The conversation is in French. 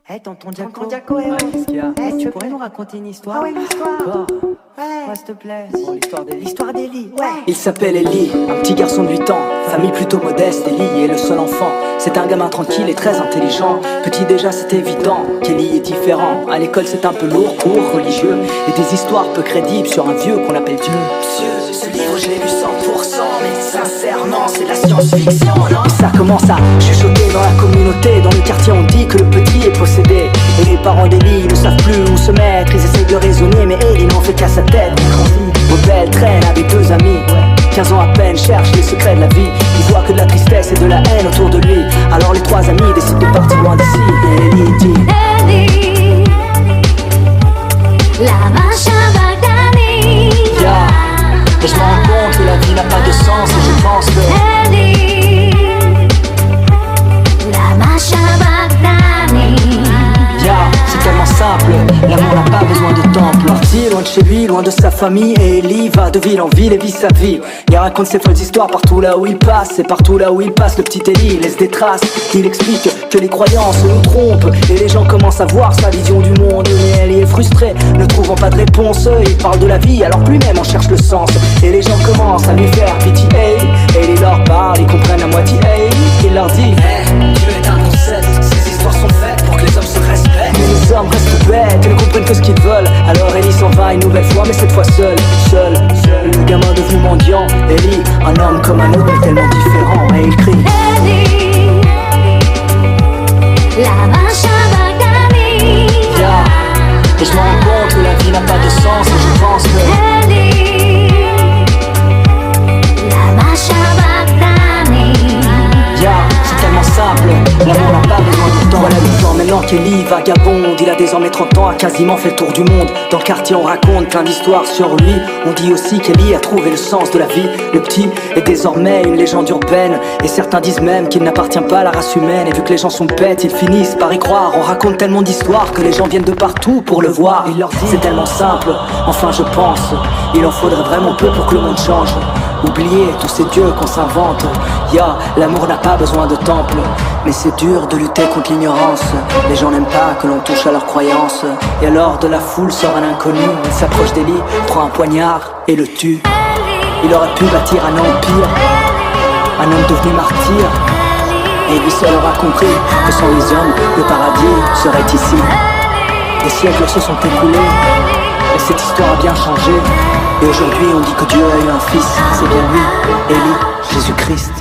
Hey, tonton Diaco, qu'est-ce qu'il y a? Tu pourrais nous raconter une histoire? Ah ouais, une histoire. Encore? Ouais. S'il te plaît. Oh, l'histoire d'Eli. L'histoire d'Eli, ouais. Il s'appelle Eli, un petit garçon de 8 ans, famille plutôt modeste. Eli est le seul enfant. C'est un gamin tranquille et très intelligent. Petit déjà, c'est évident qu'Eli est différent. À l'école, c'est un peu lourd, court, religieux, et des histoires peu crédibles sur un vieux qu'on appelle Dieu. Monsieur, ce livre, je l'ai lu 100%, mais sincèrement, c'est de la science-fiction, non? Et ça commence à chuchoter dans la communauté. Dans le quartier, on dit que le petit est possédé. Et les parents d'Eli ne savent plus où se mettre. Ils essayent de raisonner, mais Eli n'en fait qu'à sa tête. Il grandit, rebelle, traîne avec 2 amis. 15 ans à peine, cherche les secrets de la vie. Il voit que de la tristesse et de la haine autour de lui. Alors les 3 amis décident de partir loin d'ici. Et Eli dit Eli, lama Shabbatani. Yeah. Et je me rends compte que la vie n'a pas de sens. Et je pense que Eli, lama Shabbatani. yeah, c'est tellement simple, l'amour n'a pas besoin de temple. Parti loin de chez lui, loin de sa famille, et Eli va de ville en ville et vit sa vie. Il raconte ses folles histoires partout là où il passe. Et partout là où il passe, le petit Eli laisse des traces. Il explique que les croyances nous trompent, et les gens commencent à voir sa vision du monde. Mais Eli est frustré, ne trouvant pas de réponse. Il parle de la vie alors que lui-même en cherche le sens. Et les gens commencent à lui faire pitié. Et il leur parle, ils comprennent à moitié. Il leur dit Dieu est un concept, ces histoires sont faites pour que les hommes se respectent. Mais les hommes restent bêtes et ne comprennent que ce qu'ils veulent. Alors Eli s'en va une nouvelle fois, mais cette fois seul. Le gamin devenu mendiant. Eli, un homme comme un autre, mais tellement différent. Et il crie Eli, lama Shabbatani. yeah. Et je me rends compte que la vie n'a pas de sens. Et je pense que Eli, lama Shabbatani. yeah, c'est tellement simple, l'amour n'a pas besoin de temps. Voilà 8 ans maintenant qu'Eli vagabonde. Il a désormais 30 ans, a quasiment fait le tour du monde. Dans le quartier on raconte plein d'histoires sur lui. On dit aussi qu'Eli a trouvé le sens de la vie. Le petit est désormais une légende urbaine. Et certains disent même qu'il n'appartient pas à la race humaine. Et vu que les gens sont bêtes, ils finissent par y croire. On raconte tellement d'histoires que les gens viennent de partout pour le voir. Il leur dit c'est tellement simple, enfin je pense il en faudrait vraiment peu pour que le monde change. Oubliez tous ces dieux qu'on s'invente. L'amour n'a pas besoin de temple. Mais c'est dur de lutter contre l'ignorance. Les gens n'aiment pas que l'on touche à leurs croyances. Et alors de la foule sort un inconnu. Il s'approche d'Eli, prend un poignard et le tue. Il aurait pu bâtir un empire, un homme devenu martyr. Et lui seul aura compris que sans les hommes, le paradis serait ici. Des siècles se sont écoulés et cette histoire a bien changé. Et aujourd'hui on dit que Dieu a eu un fils. C'est bien lui, Eli, Jésus-Christ.